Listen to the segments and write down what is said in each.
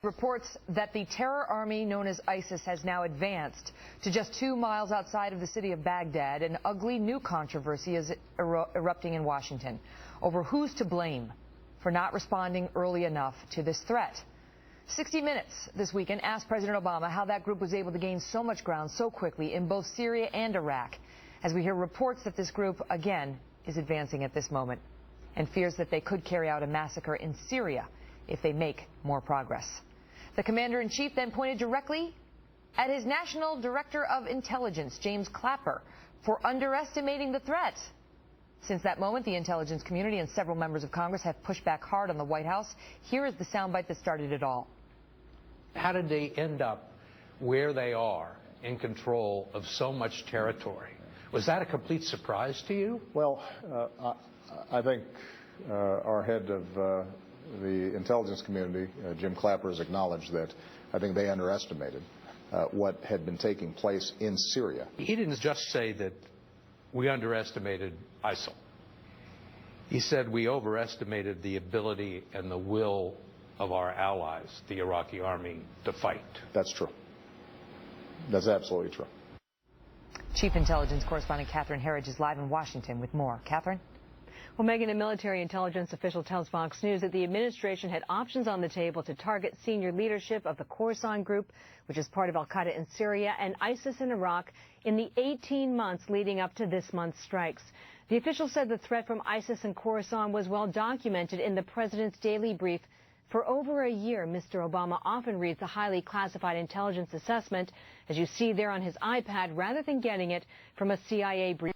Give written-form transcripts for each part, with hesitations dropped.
Reports that the terror army known as ISIS has now advanced to just 2 miles outside of the city of Baghdad. An ugly new controversy is erupting in Washington over who's to blame for not responding early enough to this threat. 60 Minutes this weekend asked President Obama how that group was able to gain so much ground so quickly in both Syria and Iraq, as we hear reports that this group, again, is advancing at this moment and fears that they could carry out a massacre in Syria if they make more progress. The commander-in-chief then pointed directly at his National Director of Intelligence, James Clapper, for underestimating the threat. Since that moment, the intelligence community and several members of Congress have pushed back hard on the White House. Here is the soundbite that started it all. How did they end up where they are in control of so much territory? Was that a complete surprise to you? Well, I think our head of the intelligence community, Jim Clapper, has acknowledged that I think they underestimated what had been taking place in Syria. He didn't just say that we underestimated ISIL. He said we overestimated the ability and the will of our allies, the Iraqi army, to fight. That's true. That's absolutely true. Chief Intelligence Correspondent Catherine Herridge is live in Washington with more. Catherine? Well, Megan, a military intelligence official tells Fox News that the administration had options on the table to target senior leadership of the Khorasan group, which is part of al-Qaeda in Syria, and ISIS in Iraq in the 18 months leading up to this month's strikes. The official said the threat from ISIS and Khorasan was well documented in the president's daily brief. For over a year, Mr. Obama often reads the highly classified intelligence assessment, as you see there on his iPad, rather than getting it from a CIA brief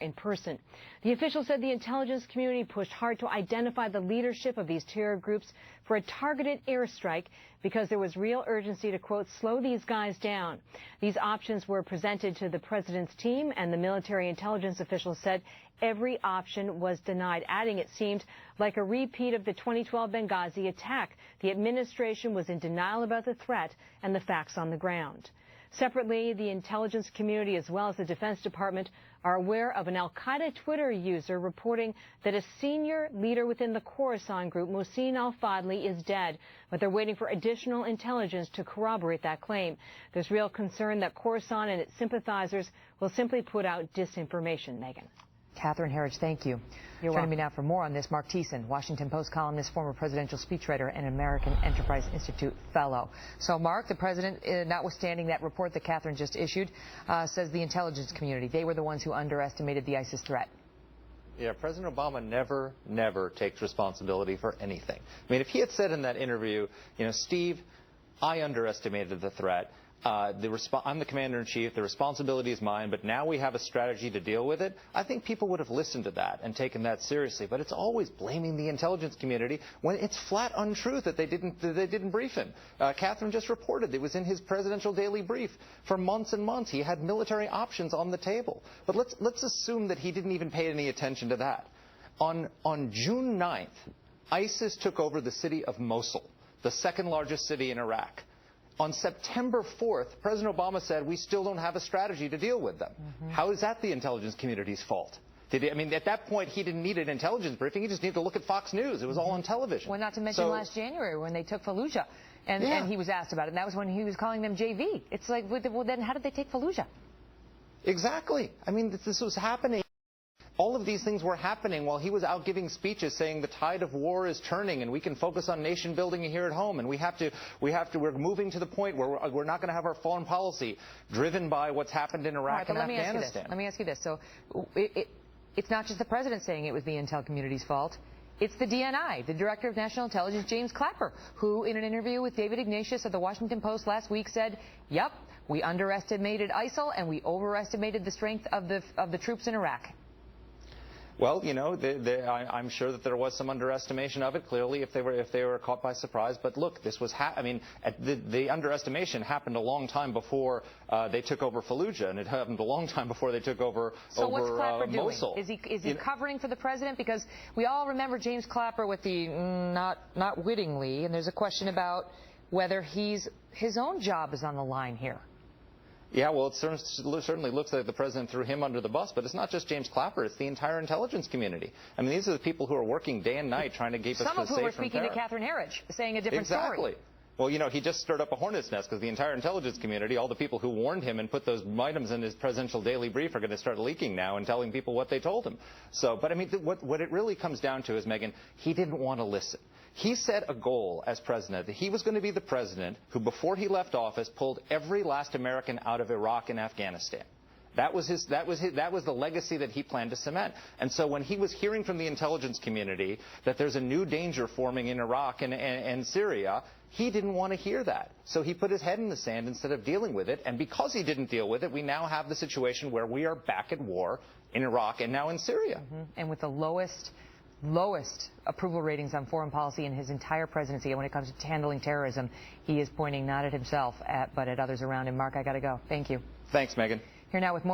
in person. The official said the intelligence community pushed hard to identify the leadership of these terror groups for a targeted airstrike because there was real urgency to, quote, slow these guys down. These options were presented to the president's team, and the military intelligence official said every option was denied, adding it seemed like a repeat of the 2012 Benghazi attack. The administration was in denial about the threat and the facts on the ground. Separately, the intelligence community as well as the Defense Department are aware of an al-Qaeda Twitter user reporting that a senior leader within the Khorasan group, Mohsin al-Fadli, is dead, but they're waiting for additional intelligence to corroborate that claim. There's real concern that Khorasan and its sympathizers will simply put out disinformation. Megan. Catherine Herridge, thank you. You're Joining welcome. me now for more on this, Mark Thiessen, Washington Post columnist, former presidential speechwriter, and American Enterprise Institute fellow. So, Mark, the president, notwithstanding that report that Catherine just issued, says the intelligence community, they were the ones who underestimated the ISIS threat. Yeah, President Obama never takes responsibility for anything. I mean, if he had said in that interview, you know, Steve, I underestimated the threat. I'm the commander-in-chief, the responsibility is mine, but now we have a strategy to deal with it, I think people would have listened to that and taken that seriously. But it's always blaming the intelligence community when it's flat untruth that they didn't brief him. Catherine just reported it was in his presidential daily brief. For months and months, he had military options on the table. But let's assume that he didn't even pay any attention to that. On June 9th, ISIS took over the city of Mosul, the second largest city in Iraq. On September 4th, President Obama said, we still don't have a strategy to deal with them. How is that the intelligence community's fault? I mean, at that point, he didn't need an intelligence briefing. He just needed to look at Fox News. It was all on television. Well, not to mention last January when they took Fallujah, and he was asked about it, and that was when he was calling them JV. It's like, well, then how did they take Fallujah? Exactly. I mean, this was happening. All of these things were happening while he was out giving speeches saying the tide of war is turning and we can focus on nation building here at home, and we're moving to the point where we're not going to have our foreign policy driven by what's happened in Iraq and Afghanistan. Let me ask you this. So it's not just the president saying it was the intel community's fault. It's the DNI, the Director of National Intelligence, James Clapper, who in an interview with David Ignatius of the Washington Post last week said, yep, we underestimated ISIL and we overestimated the strength of the troops in Iraq. Well, you know, I'm sure that there was some underestimation of it, clearly, if they were caught by surprise. But look, this was, the underestimation happened a long time before they took over Fallujah, and it happened a long time before they took over Mosul. So what's Clapper doing? Is he covering for the president? Because we all remember James Clapper with the not wittingly, and there's a question about whether his own job is on the line here. Yeah, well, it certainly looks like the president threw him under the bus, but it's not just James Clapper, it's the entire intelligence community. I mean, these are the people who are working day and night trying to keep us safe from terror. Some of whom are speaking to Catherine Herridge, saying a different story. Well, you know, he just stirred up a hornet's nest because the entire intelligence community, all the people who warned him and put those items in his presidential daily brief are going to start leaking now and telling people what they told him. So, but I mean, what it really comes down to is, Megyn, he didn't want to listen. He set a goal as president that he was going to be the president who, before he left office, pulled every last American out of Iraq and Afghanistan. That was the legacy that he planned to cement. And so when he was hearing from the intelligence community that there's a new danger forming in Iraq and Syria, he didn't want to hear that. So he put his head in the sand instead of dealing with it. And because he didn't deal with it, we now have the situation where we are back at war in Iraq and now in Syria. And with the lowest approval ratings on foreign policy in his entire presidency, and when it comes to handling terrorism, he is pointing not at himself, but at others around him. Mark, I got to go. Thank you. Thanks, Megyn. Here now with more.